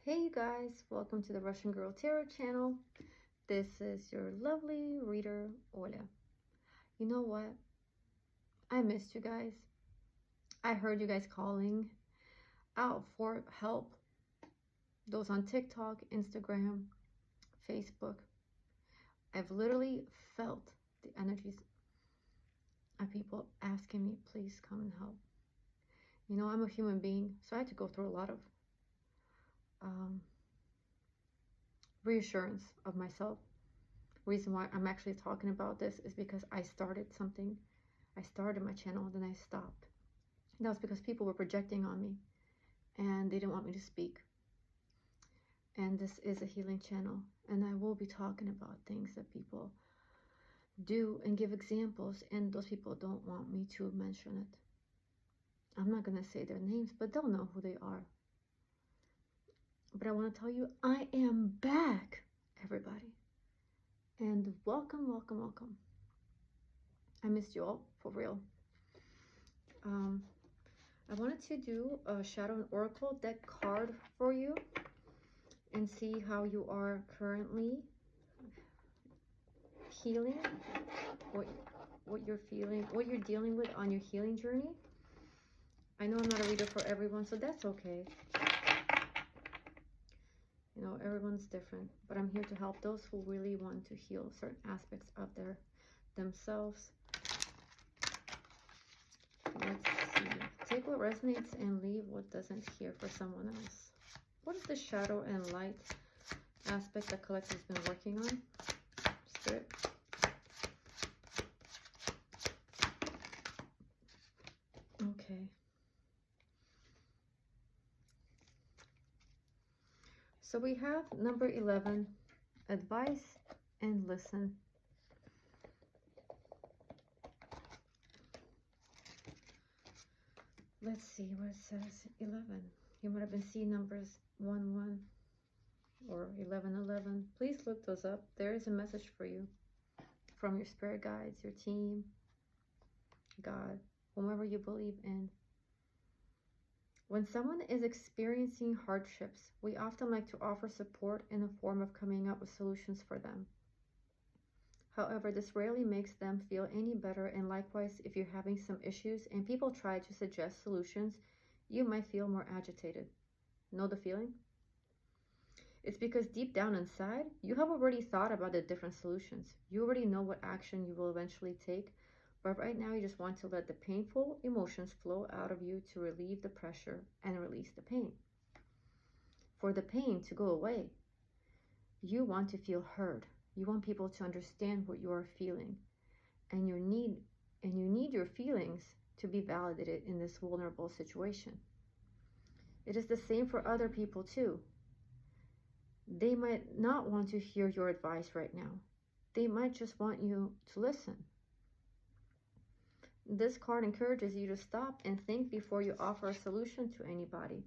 Hey you guys, welcome to the Russian Girl Tarot channel. This is your lovely reader, Oля. You know what? I missed you guys. I heard you guys calling out for help. Those on TikTok, Instagram, Facebook. I've literally felt the energies of people asking me, please come and help. You know, I'm a human being, so I had to go through a lot of reassurance of myself. Reason why I'm actually talking about this is because I started something. I started my channel, then I stopped. And that was because people were projecting on me and they didn't want me to speak. And this is a healing channel, and I will be talking about things that people do and give examples, and those people don't want me to mention it. I'm not going to say their names, but they'll know who they are. But I want to tell you, I am back, everybody. And welcome, welcome, welcome. I missed you all, for real. I wanted to do a Shadow and Oracle deck card for you and see how you are currently healing, what you're feeling, what you're dealing with on your healing journey. I know I'm not a reader for everyone, so that's okay. You know, everyone's different, but I'm here to help those who really want to heal certain aspects of themselves. Let's see. Take what resonates and leave what doesn't here for someone else. What is the shadow and light aspect that collective's been working on? Spirit. Okay. So we have number 11, advice and listen. Let's see what it says. 11. You might have been seeing numbers 11 or 1111. Please look those up. There is a message for you from your spirit guides, your team, God, whomever you believe in. When someone is experiencing hardships, we often like to offer support in the form of coming up with solutions for them. However, this rarely makes them feel any better, and likewise, if you're having some issues and people try to suggest solutions, you might feel more agitated. Know the feeling? It's because deep down inside, you have already thought about the different solutions. You already know what action you will eventually take, but right now you just want to let the painful emotions flow out of you to relieve the pressure and release the pain. For the pain to go away, you want to feel heard. You want people to understand what you are feeling, and you need your feelings to be validated in this vulnerable situation. It is the same for other people too. They might not want to hear your advice right now. They might just want you to listen. This card encourages you to stop and think before you offer a solution to anybody,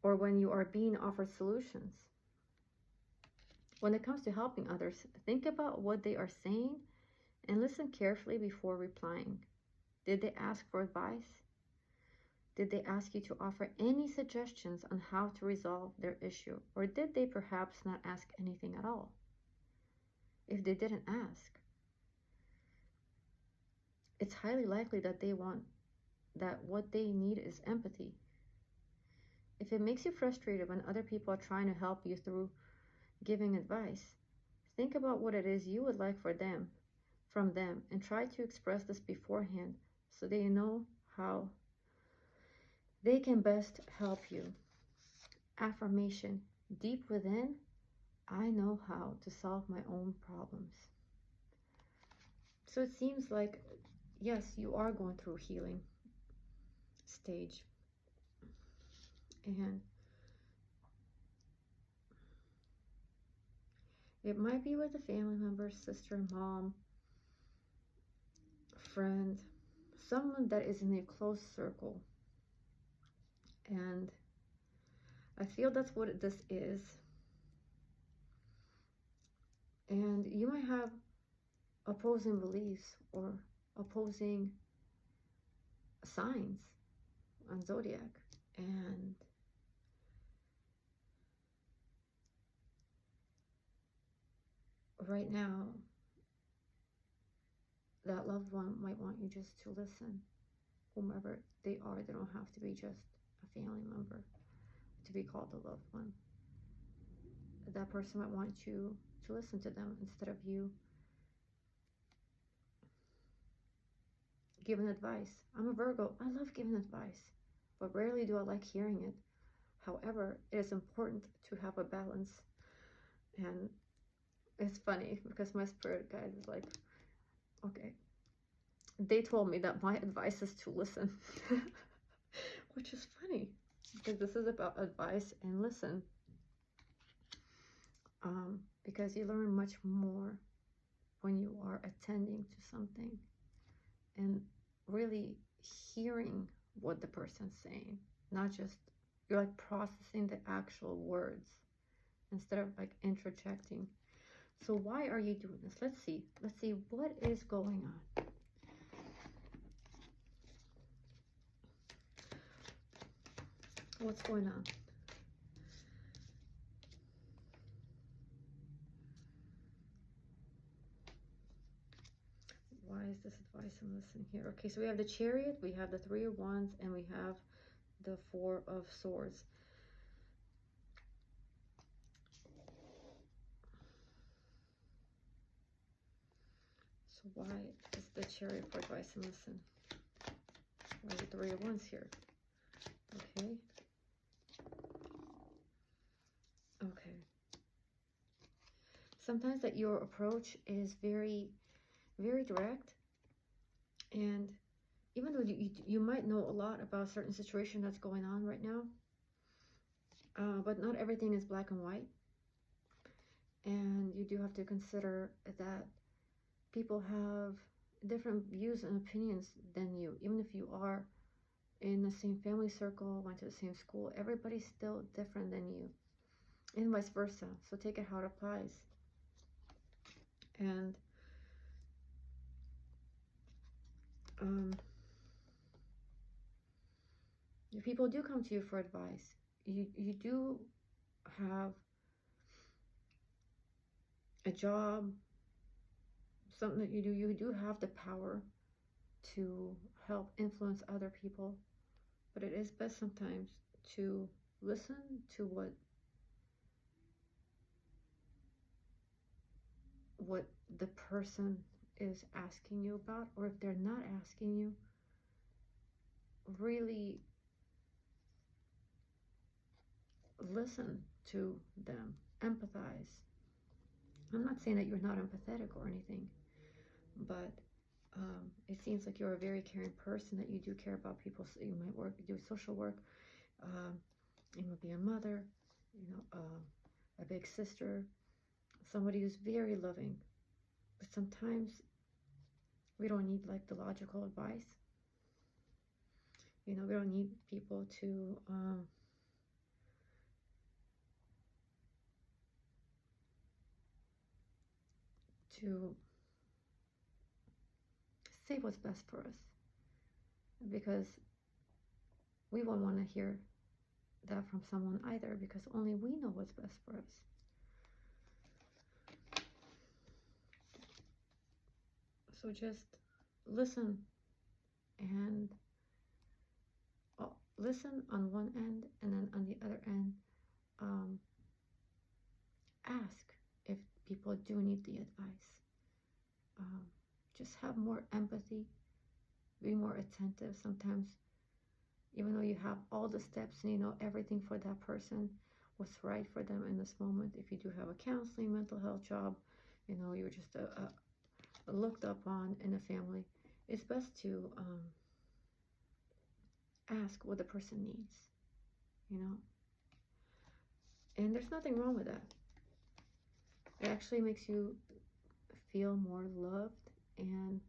or when you are being offered solutions. When it comes to helping others, think about what they are saying and listen carefully before replying. Did they ask for advice? Did they ask you to offer any suggestions on how to resolve their issue? Or did they perhaps not ask anything at all? If they didn't ask, it's highly likely that what they need is empathy. If it makes you frustrated when other people are trying to help you through giving advice, think about what it is you would like from them, and try to express this beforehand so they know how they can best help you. Affirmation: deep within, I know how to solve my own problems. So it seems like, yes, you are going through healing stage. And it might be with a family member, sister, mom, friend, someone that is in a close circle. And I feel that's what this is. And you might have opposing beliefs or opposing signs on zodiac, and right now, that loved one might want you just to listen. Whomever they are, they don't have to be just a family member to be called a loved one. That person might want you to listen to them instead of you giving advice. I'm a Virgo. I love giving advice, but rarely do I like hearing it. However, it is important to have a balance. And it's funny because my spirit guide was like, okay, they told me that my advice is to listen, which is funny because this is about advice and listen. Because you learn much more when you are attending to something and really hearing what the person's saying, not just, you're like processing the actual words instead of like interjecting. So why are you doing this? Let's see what is going on. What's going on? Why is this advice I'm listening here? Okay, so we have the Chariot, we have the Three of Wands, and we have the Four of Swords. So why is the Chariot for advice and listen? Why is the Three of Wands here? Okay. Okay. Sometimes that your approach is very, very direct, and even though you might know a lot about a certain situation that's going on right now, but not everything is black and white, and you do have to consider that people have different views and opinions than you. Even if you are in the same family circle, went to the same school, everybody's still different than you, and vice versa. So take it how it applies. And if people do come to you for advice, you do have a job, something that you do have the power to help influence other people, but it is best sometimes to listen to what the person is asking you about, or if they're not asking you, really listen to them, empathize. I'm not saying that you're not empathetic or anything, but it seems like you're a very caring person, that you do care about people. So you might do social work, you might be a mother, a big sister, somebody who's very loving. But sometimes we don't need like the logical advice. We don't need people to say what's best for us, because we won't want to hear that from someone either, because only we know what's best for us. So just listen, and listen on one end, and then on the other end, ask if people do need the advice. Just have more empathy, be more attentive. Sometimes, even though you have all the steps and you know everything for that person, what's right for them in this moment, if you do have a counseling, mental health job, you're just looked up on in a family, it's best to ask what the person needs, and there's nothing wrong with that. It actually makes you feel more loved, and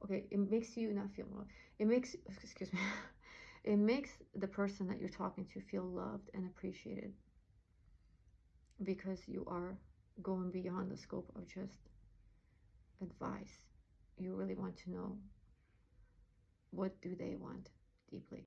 okay, it makes you not feel loved. It makes, excuse me, it makes the person that you're talking to feel loved and appreciated, because you are going beyond the scope of just advice. You really want to know, what do they want deeply.